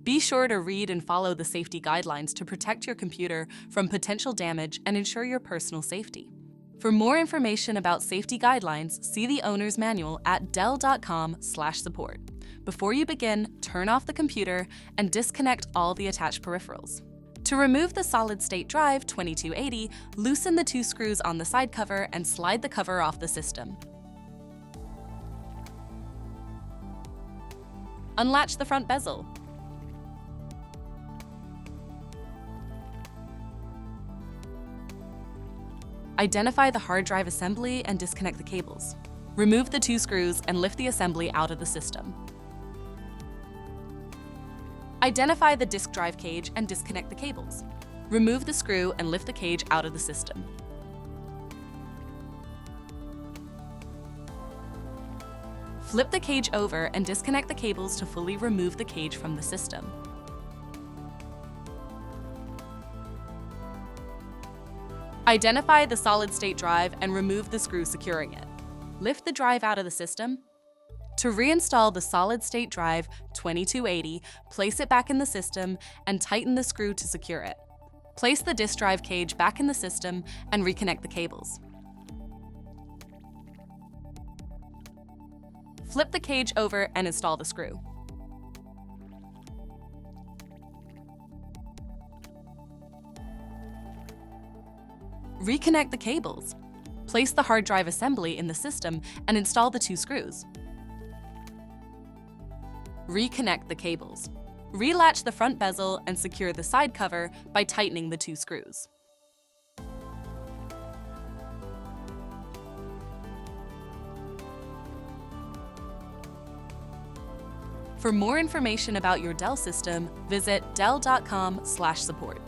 Be sure to read and follow the safety guidelines to protect your computer from potential damage and ensure your personal safety. For more information about safety guidelines, see the owner's manual at dell.com/support. Before you begin, turn off the computer and disconnect all the attached peripherals. To remove the solid-state drive 2280, loosen the 2 screws on the side cover and slide the cover off the system. Unlatch the front bezel. Identify the hard drive assembly and disconnect the cables. Remove the 2 screws and lift the assembly out of the system. Identify the disk drive cage and disconnect the cables. Remove the screw and lift the cage out of the system. Flip the cage over and disconnect the cables to fully remove the cage from the system. Identify the solid-state drive and remove the screw securing it. Lift the drive out of the system. To reinstall the solid-state drive 2280, place it back in the system and tighten the screw to secure it. Place the disk drive cage back in the system and reconnect the cables. Flip the cage over and install the screw. Reconnect the cables. Place the hard drive assembly in the system and install the 2 screws. Reconnect the cables. Relatch the front bezel and secure the side cover by tightening the 2 screws. For more information about your Dell system, visit dell.com/support.